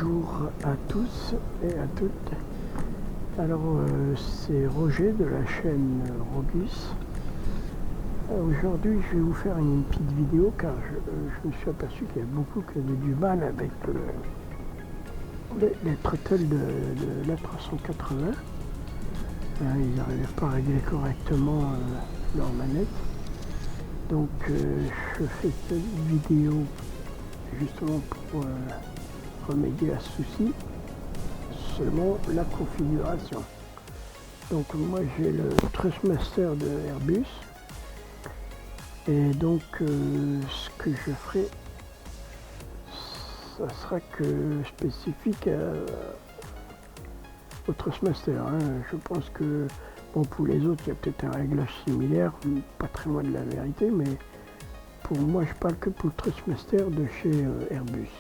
Bonjour à tous et à toutes. Alors c'est Roger de la chaîne Rogus. Aujourd'hui je vais vous faire une petite vidéo car je me suis aperçu qu'il y a beaucoup qui avaient du mal avec les throttles de l'A380. Ils n'arrivaient pas à régler correctement leur manette. Donc je fais cette vidéo justement pour remédier à ce souci, seulement la configuration. Donc moi j'ai le Thrustmaster de Airbus et donc ce que je ferai, ça sera que spécifique au Thrustmaster. Je pense que bon, pour les autres il y a peut-être un réglage similaire, pas très loin de la vérité, mais pour moi je parle que pour le Thrustmaster de chez Airbus.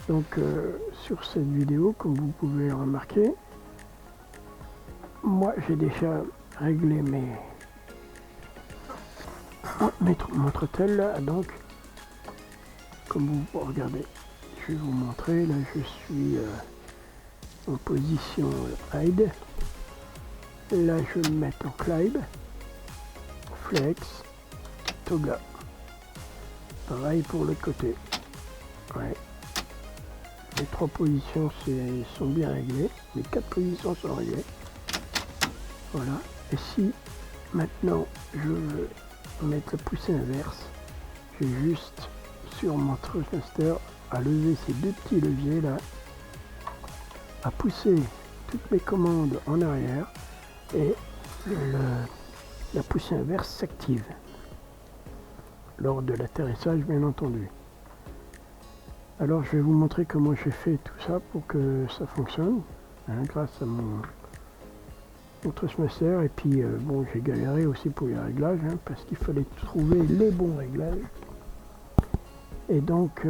Donc sur cette vidéo, comme vous pouvez le remarquer, moi j'ai déjà réglé mon throttle là, donc comme vous regardez, je vais vous montrer, là je suis en position hide, là je vais me mettre en climb, flex, toggle, pareil pour l'autre côté. Ouais. Les 3 positions sont bien réglées, les 4 positions sont réglées. Voilà. Et si maintenant je veux mettre la poussée inverse, j'ai juste sur mon Thrustmaster à lever ces 2 petits leviers là, à pousser toutes mes commandes en arrière et la poussée inverse s'active lors de l'atterrissage, bien entendu. Alors je vais vous montrer comment j'ai fait tout ça pour que ça fonctionne, grâce à mon Thrustmaster. Et puis bon, j'ai galéré aussi pour les réglages, parce qu'il fallait trouver les bons réglages. Et donc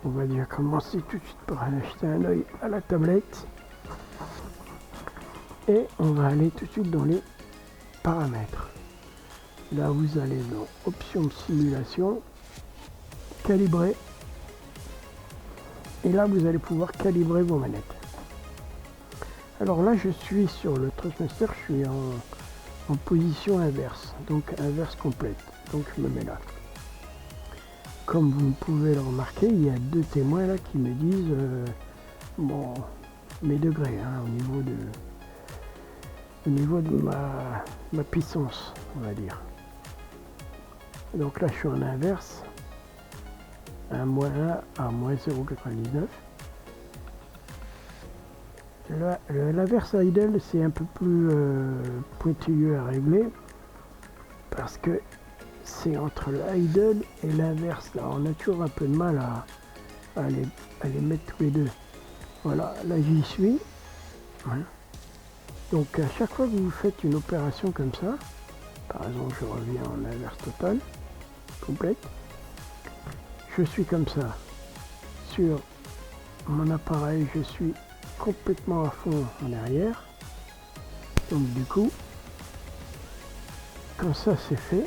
on va déjà commencer tout de suite par jeter un œil à la tablette. Et on va aller tout de suite dans les paramètres. Là vous allez dans options de simulation, calibrer. Et là, vous allez pouvoir calibrer vos manettes. Alors là, je suis sur le Thrustmaster, je suis en position inverse, donc inverse complète. Donc je me mets là. Comme vous pouvez le remarquer, il y a 2 témoins là qui me disent bon, mes degrés au niveau de ma puissance, on va dire. Donc là, je suis en inverse. -1 à -0,99. L'inverse idle, c'est un peu plus pointilleux à régler parce que c'est entre l'idle et l'inverse. Là, on a toujours un peu de mal à les mettre tous les deux. Voilà, là j'y suis. Voilà. Donc à chaque fois que vous faites une opération comme ça, par exemple, je reviens en inverse totale, complète. Je suis comme ça sur mon appareil, je suis complètement à fond en arrière. Donc du coup, quand ça c'est fait,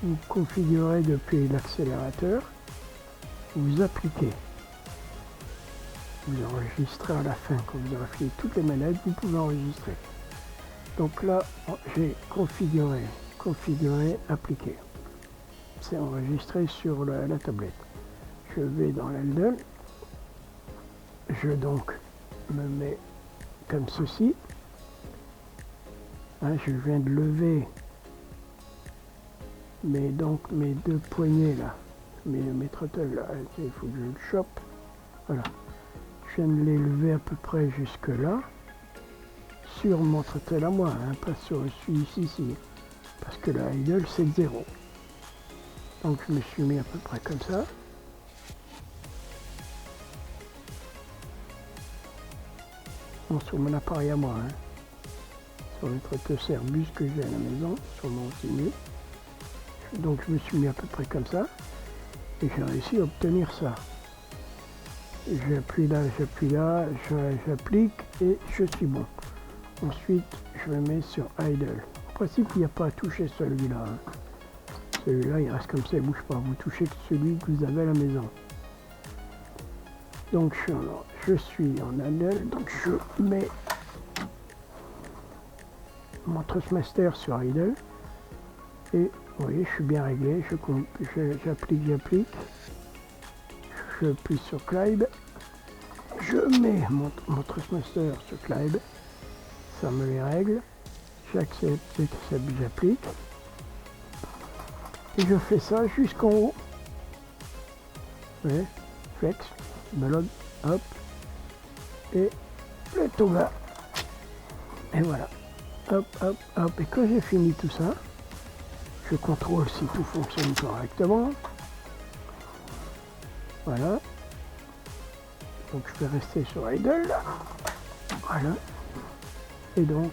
vous configurez depuis l'accélérateur, vous appliquez, vous enregistrez à la fin. Quand vous aurez fini toutes les manettes, vous pouvez enregistrer. Donc là, j'ai configuré, appliquer. C'est enregistré sur la tablette. Je vais dans l'idle, je donc me mets comme ceci. Je viens de lever mes 2 poignets là, mes throttles là, il faut que je le chope. Voilà, je viens de les lever à peu près jusque là sur mon throttle à moi, pas sur celui-ci, parce que la idle c'est 0. Donc je me suis mis à peu près comme ça. Bon, sur mon appareil à moi, sur le Thrustmaster Airbus que j'ai à la maison, sur mon simu. Donc je me suis mis à peu près comme ça. Et j'ai réussi à obtenir ça. J'appuie là, j'applique et je suis bon. Ensuite, je me mets sur idle. En principe, il n'y a pas à toucher celui-là. Celui-là, il reste comme ça, il ne bouge pas. Vous touchez que celui que vous avez à la maison. Donc je suis en idle, donc je mets mon Trustmaster sur idle. Et vous voyez, je suis bien réglé, j'applique. Je appuie sur Clyde. Je mets mon Trustmaster sur Clyde. Ça me les règle. J'accepte, j'applique. Et je fais ça jusqu'en haut. Vous voyez, flex, melode, hop. Et le toga. Et voilà. Hop, hop, hop. Et quand j'ai fini tout ça, je contrôle si tout fonctionne correctement. Voilà. Donc je vais rester sur idle. Voilà. Et donc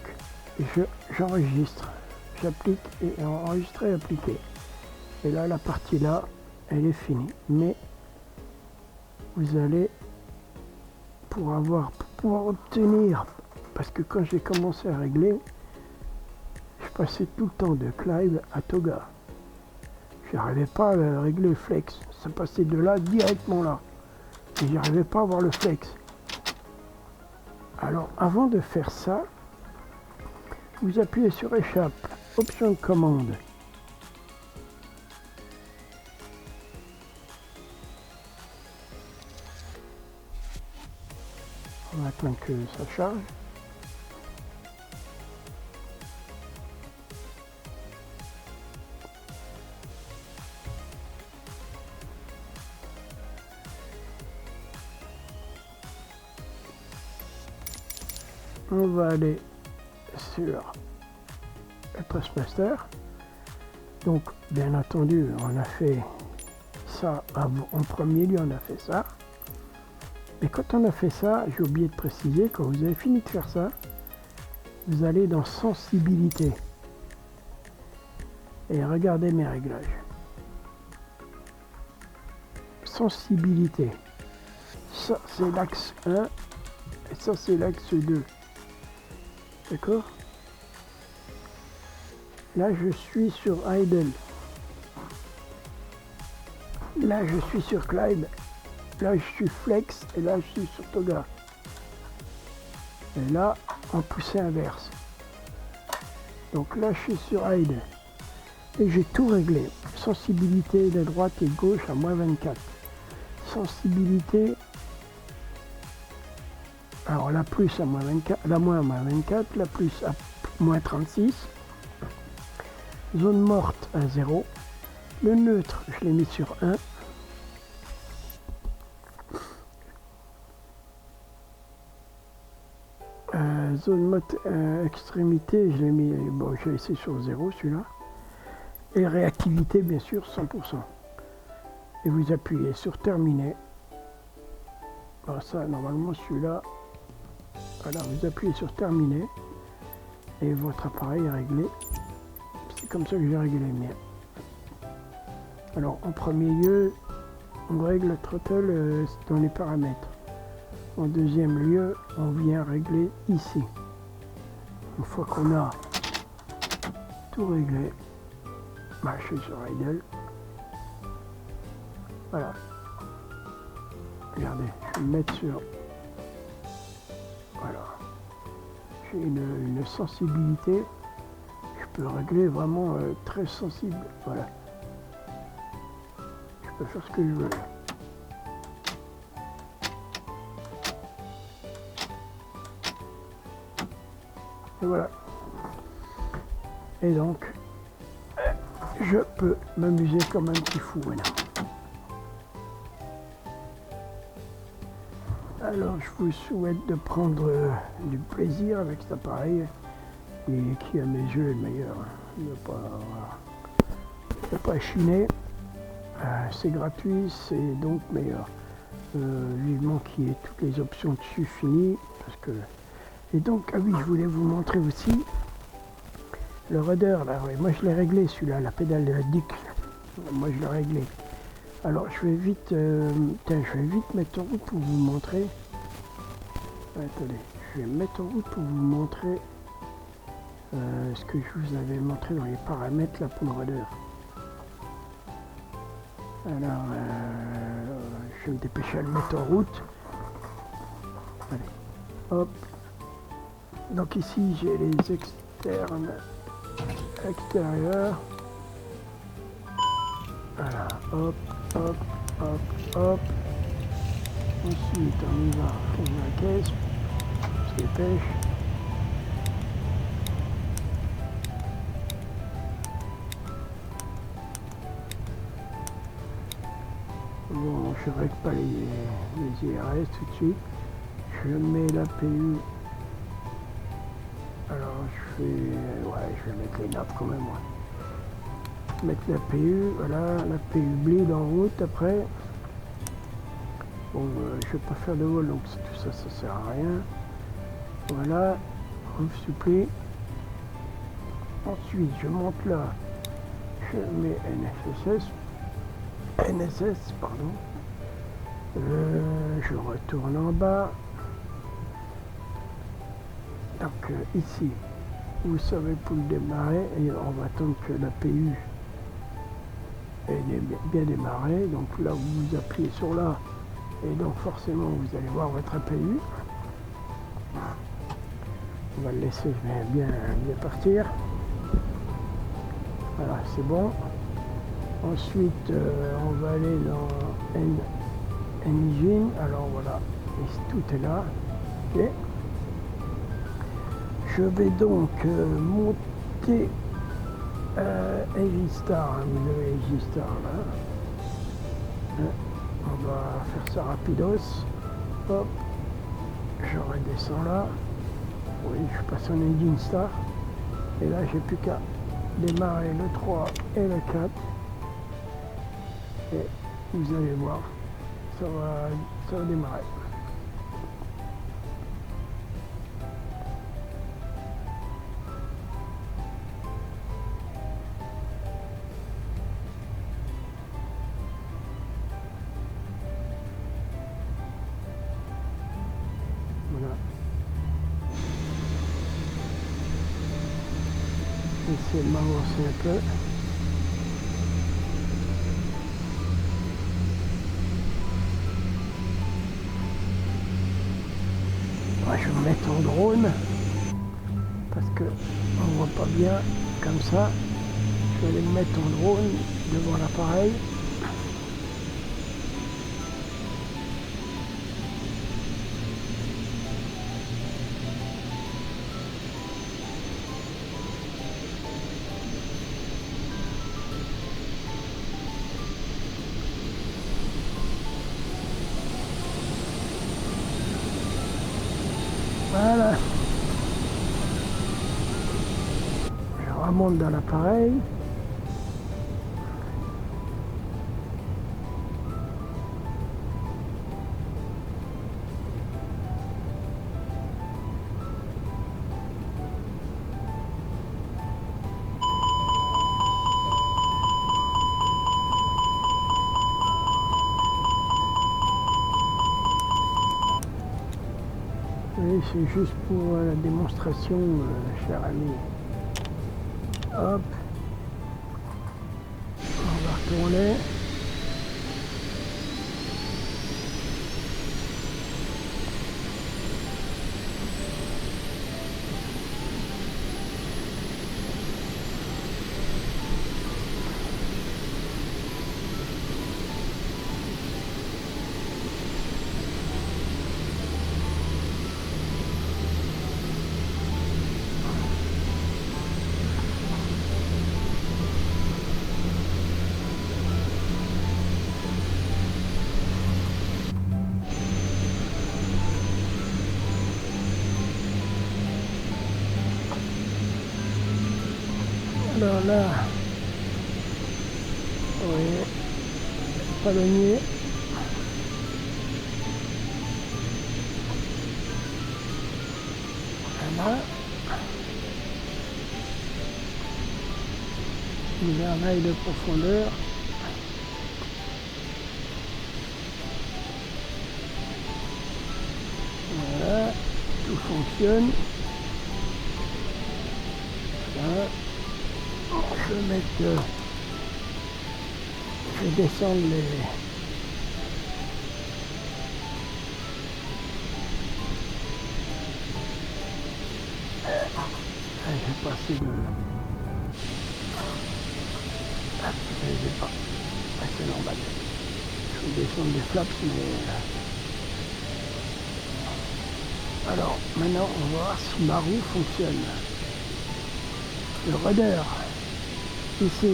j'enregistre. J'applique et enregistrer et appliquer. Et là la partie là, elle est finie. Mais vous allez pour pouvoir obtenir, parce que quand j'ai commencé à régler, je passais tout le temps de Clyde à Toga. Je n'arrivais pas à régler le flex. Ça passait de là directement là. Et j'arrivais pas à voir le flex. Alors avant de faire ça, vous appuyez sur échappe, option de commande. On attend que ça charge. On va aller sur le Trustmaster. Donc, bien entendu, on a fait ça en premier lieu, on a fait ça. Mais quand on a fait ça, j'ai oublié de préciser, quand vous avez fini de faire ça, vous allez dans sensibilité. Et regardez mes réglages. Sensibilité. Ça, c'est l'axe 1 et ça, c'est l'axe 2. D'accord? Là, je suis sur idle. Là, je suis sur Clyde. Là, je suis flex. Et là, je suis sur Toga. Et là, en poussée inverse. Donc là, je suis sur idle. Et j'ai tout réglé. Sensibilité de droite et gauche à moins 24. Sensibilité. Alors la plus à moins 24, la moins à moins 24, la plus à moins 36. Zone morte à 0. Le neutre, je l'ai mis sur 1. Zone mode extrémité, je l'ai mis, bon, j'ai laissé sur 0 celui-là. Et réactivité, bien sûr, 100%. Et vous appuyez sur terminer. Alors ça, normalement, celui-là, voilà, vous appuyez sur terminer. Et votre appareil est réglé. C'est comme ça que j'ai réglé le mien. Alors, en premier lieu, on règle le throttle dans les paramètres. En deuxième lieu, on vient régler ici. Une fois qu'on a tout réglé, je suis sur idle. Voilà. Regardez, je vais me mettre sur. Voilà. J'ai une sensibilité. Je peux régler vraiment très sensible. Voilà. Je peux faire ce que je veux. Et voilà. Et donc, je peux m'amuser comme un petit fou maintenant. Alors, je vous souhaite de prendre du plaisir avec cet appareil et qui, à mes yeux, est le meilleur. Il n'y a pas à chiner. C'est gratuit, c'est donc meilleur. Vivement qu'il y ait toutes les options dessus finies. Parce que... Et donc, ah oui, je voulais vous montrer aussi le rudder. Là, ouais, moi, je l'ai réglé celui-là, la pédale de la DIC. Moi, je l'ai réglé. Alors, je vais vite mettre en route pour vous montrer. Attendez, je vais mettre en route pour vous montrer ce que je vous avais montré dans les paramètres là pour le rudder. Alors, je vais me dépêcher à le mettre en route. Allez, hop. Donc ici j'ai les externes extérieurs. Voilà, hop, hop, hop, hop. Ensuite on y va fond la caisse, on se dépêche. Bon, je règle pas les IRS tout de suite. Je mets la PU. Alors je vais mettre les nappes quand même. Ouais. Mettre la PU, voilà, la PU bleed en route après. Bon, je vais pas faire de vol, donc tout ça, ça sert à rien. Voilà, roof supply. Ensuite, je monte là, je mets NSS, pardon. Je retourne en bas. Donc ici, vous savez pour le démarrer, et on va attendre que la PU ait bien démarré. Donc là, vous appuyez sur là, et donc forcément, vous allez voir votre APU. On va le laisser bien partir. Voilà, c'est bon. Ensuite, on va aller dans Engine. Alors voilà, et tout est là. Okay. Je vais donc monter Aegistar. Vous avez Aegistar là. On va faire ça rapidos. Hop, je redescends là. Oui, je passe en Engine Star. Et là, j'ai plus qu'à démarrer le 3 et le 4. Et vous allez voir, ça va démarrer. Voilà. Essayez de m'avancer un peu. Ouais, je vais me mettre en drone parce que on voit pas bien comme ça. Je vais aller me mettre en drone devant l'appareil. Voilà. Je remonte dans l'appareil. Oui, c'est juste pour la démonstration, cher ami. Hop. On va retourner. Alors là, oui, palonnier. Voilà. Gouvernail de profondeur. Voilà, tout fonctionne. Voilà. Je vais mettre, je vais descendre j'ai pas assez de... Ah, je les ai pas. Ah, c'est normal. Je vais descendre des flaps, mais... Alors, maintenant, on va voir si ma roue fonctionne. Le rudder, ici,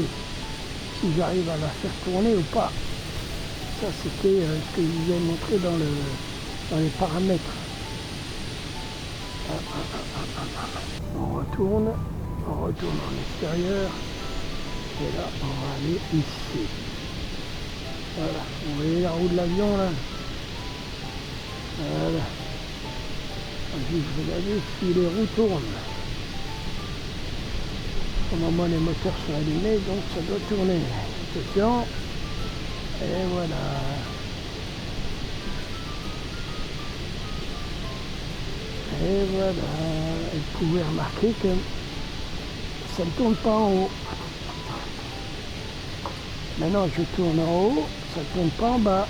si j'arrive à la faire tourner ou pas. Ça, c'était ce que je vous ai montré dans les paramètres. On retourne en extérieur. Et là, on va aller ici. Voilà, vous voyez la roue de l'avion là. Voilà. Je vais regarder si les roues tournent. Au moment les moteurs sont allumés, donc ça doit tourner. Attention. Et voilà. Et voilà. Et vous pouvez remarquer que ça ne tourne pas en haut. Maintenant je tourne en haut, ça ne tourne pas en bas.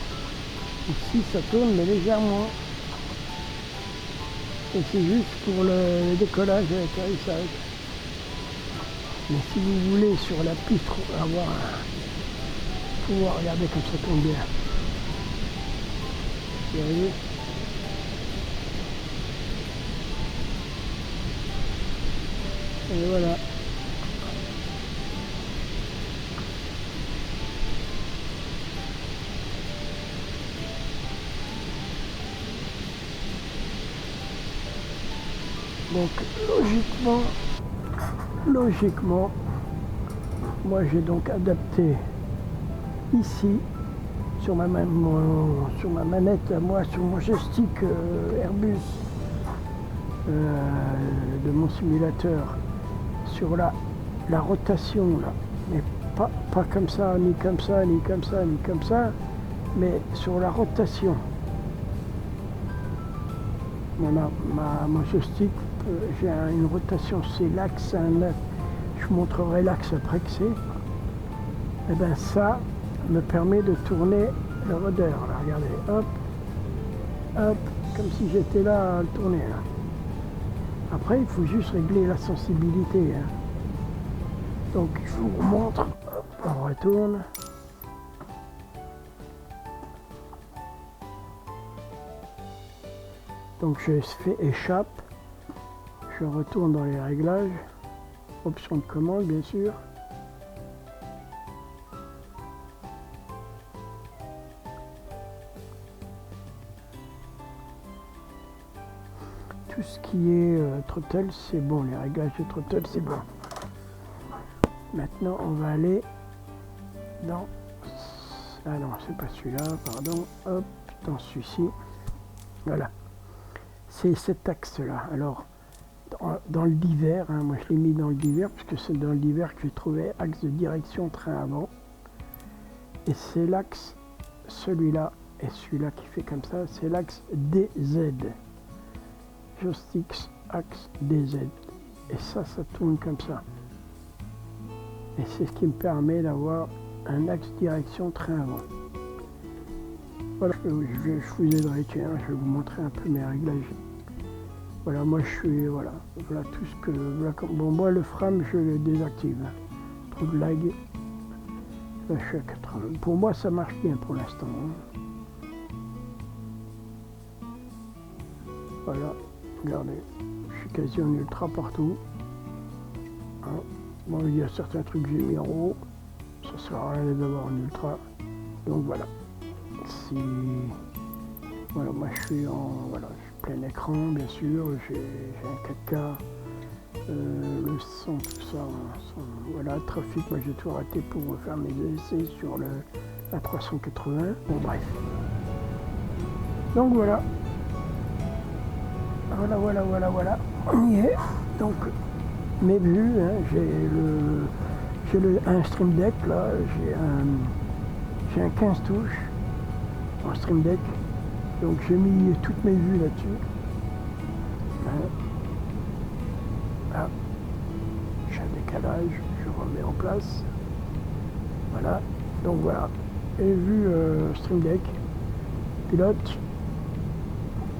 Ici ça tourne mais légèrement. Et c'est juste pour le décollage et l'atterrissage. Mais si vous voulez sur la piste avoir pouvoir regarder comme ça tourne bien. Vous voyez ? Et voilà. Donc logiquement, moi j'ai donc adapté ici sur ma manette à moi, sur mon joystick Airbus de mon simulateur, sur la rotation là, mais pas comme ça, ni comme ça, ni comme ça, ni comme ça, mais sur la rotation. Mon joystick, j'ai une rotation, c'est l'axe, je vous montrerai l'axe après que c'est. Et bien ça me permet de tourner le rudder. Là, regardez, hop, hop, comme si j'étais là à le tourner. Là. Après, il faut juste régler la sensibilité. Hein. Donc, je vous montre, hop, on retourne. Donc je fais échappe, je retourne dans les réglages, option de commande bien sûr. Tout ce qui est throttle c'est bon, les réglages de throttle c'est bon. Maintenant on va aller dans... Ah non, c'est pas celui-là, pardon, hop, dans celui-ci, voilà. C'est cet axe-là. Alors, dans le diver, hein, moi je l'ai mis dans le diver, parce que c'est dans le diver que j'ai trouvé axe de direction train avant. Et c'est l'axe, celui-là, et celui-là qui fait comme ça, c'est l'axe DZ. Joystick axe DZ. Et ça tourne comme ça. Et c'est ce qui me permet d'avoir un axe direction train avant. Voilà, je vous aiderai, tiens, je vais vous montrer un peu mes réglages. Voilà, moi je suis, voilà tout ce que, voilà, bon moi le frame je le désactive, trop de lag, là je suis à 80, pour moi ça marche bien pour l'instant. Hein. Voilà, regardez, je suis quasi en ultra partout. Hein. Bon, il y a certains trucs que j'ai mis en haut, ça sert à rien d'avoir en ultra, donc voilà. Si voilà, moi je suis en plein écran bien sûr, j'ai un 4K, le son, tout ça, voilà, le trafic, moi j'ai tout raté pour faire mes essais sur la 380, bon bref. Donc voilà, on y est. Donc mes vues, hein, j'ai un Stream Deck là, j'ai un 15 touches en Stream Deck, donc j'ai mis toutes mes vues là-dessus. Là, j'ai un décalage, je remets en place. Voilà, donc voilà, et vue Stream Deck, pilote,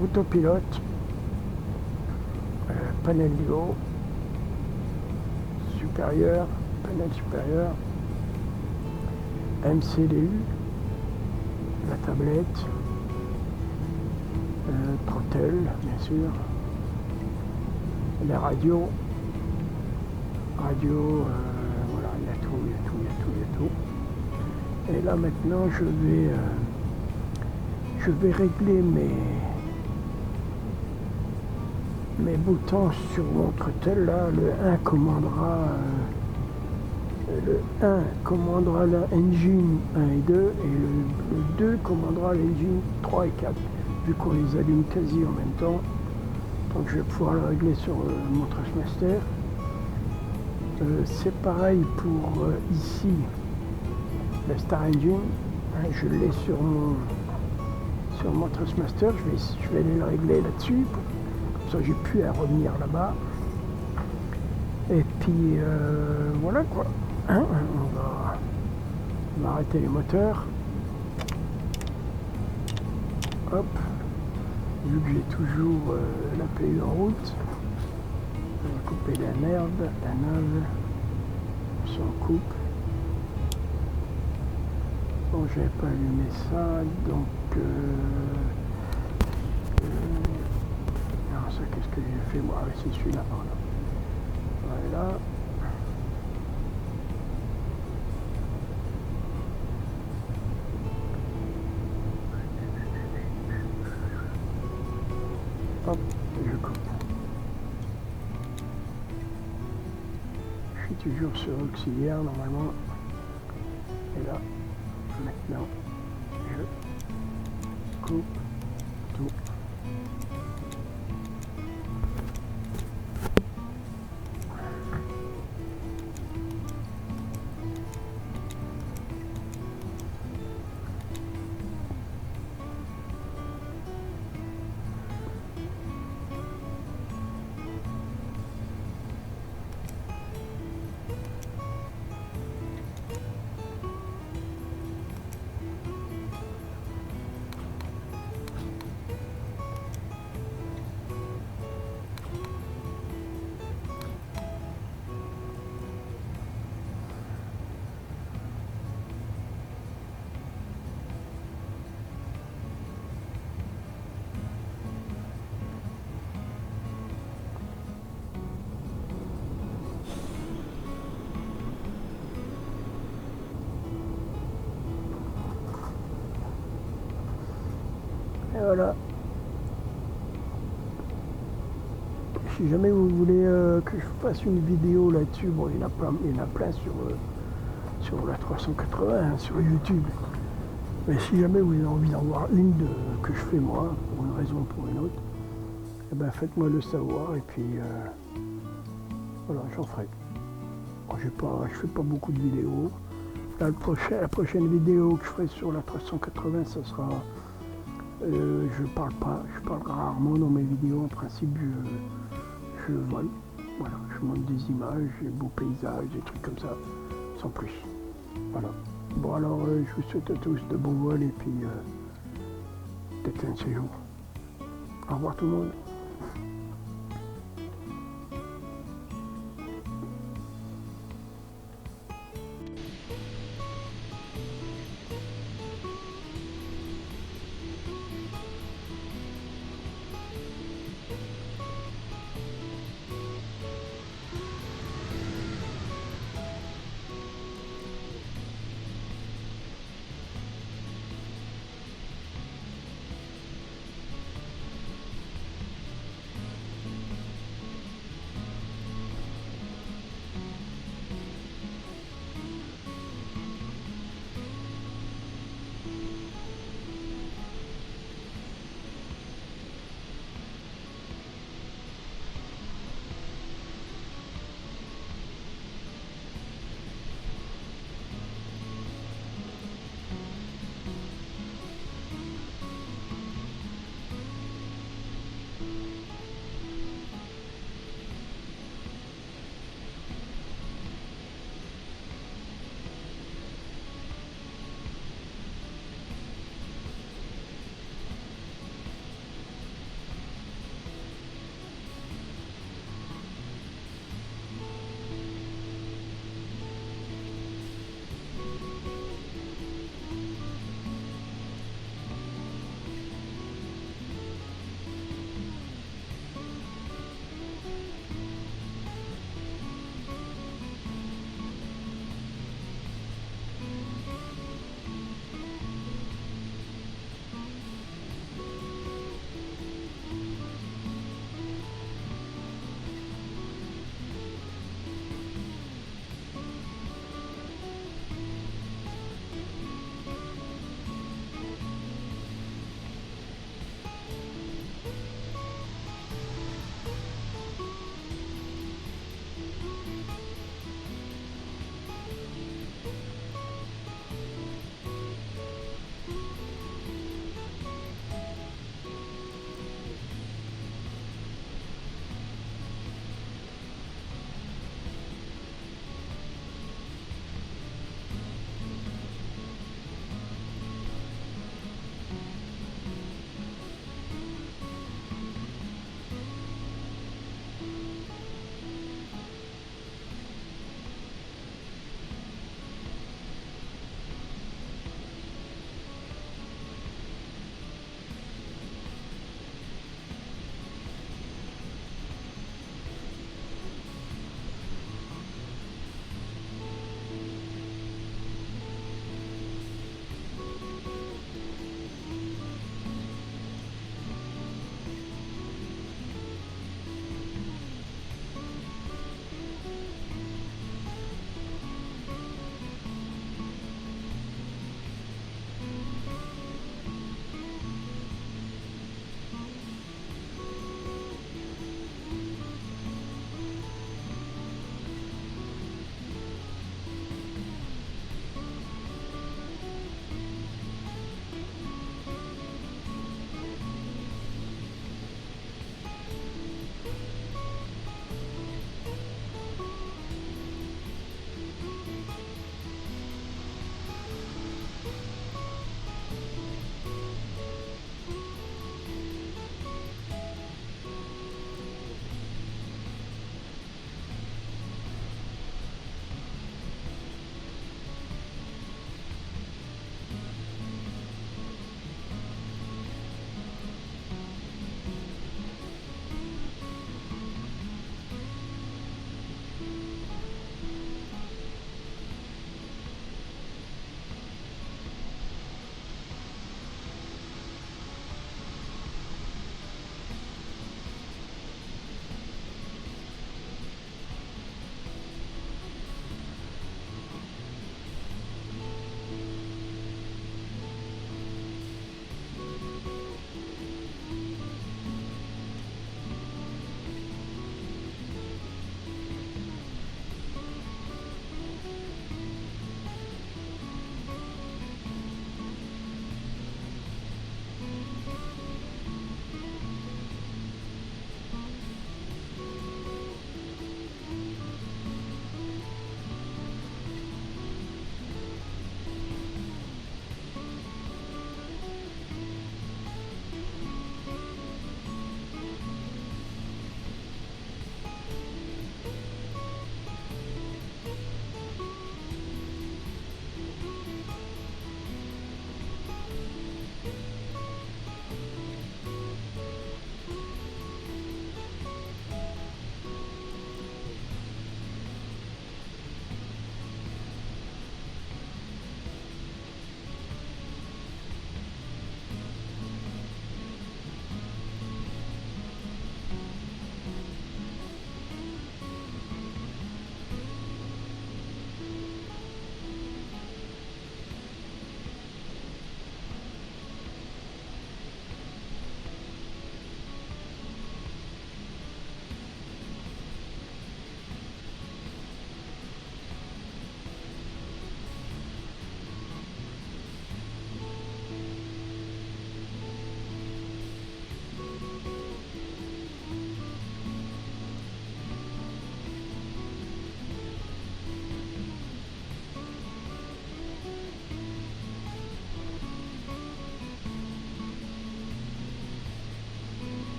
autopilote, panel niveau, supérieur, panel supérieur, MCDU, la tablette, throttle bien sûr, les radios, voilà, il y a tout. Et là maintenant je vais régler mes boutons sur mon throttle. Là, le 1 commandera la engine 1 et 2 et le 2 commandera l'engine 3 et 4, vu qu'on les allume quasi en même temps. Donc je vais pouvoir le régler sur mon Trashmaster. C'est pareil pour ici, le Star Engine. Je l'ai sur mon Trashmaster. Je vais aller le régler là-dessus. Comme ça j'ai pu à revenir là-bas. Et puis voilà quoi. On va arrêter les moteurs. Hop. Vu que j'ai toujours la PU en route, on va couper la nave, on s'en coupe. Bon, j'avais pas allumé ça, donc non, ça qu'est-ce que j'ai fait moi? C'est celui-là, pardon. Voilà. Hop, je coupe. Je suis toujours sur auxiliaire normalement. Et là, maintenant, je coupe tout. Et voilà. Si jamais vous voulez que je fasse une vidéo là-dessus, bon, il y en a plein sur la 380, hein, sur YouTube. Mais si jamais vous avez envie d'en voir une que je fais moi, pour une raison ou pour une autre, eh ben faites-moi le savoir et puis voilà, j'en ferai. Bon, je fais pas beaucoup de vidéos. Là, la prochaine vidéo que je ferai sur la 380, ça sera... je parle rarement dans mes vidéos, en principe je vole, voilà, je monte des images, des beaux paysages, des trucs comme ça, sans plus. Voilà. Bon alors je vous souhaite à tous de bons vols et puis peut-être un de ces jours. Au revoir tout le monde.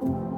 Thank you.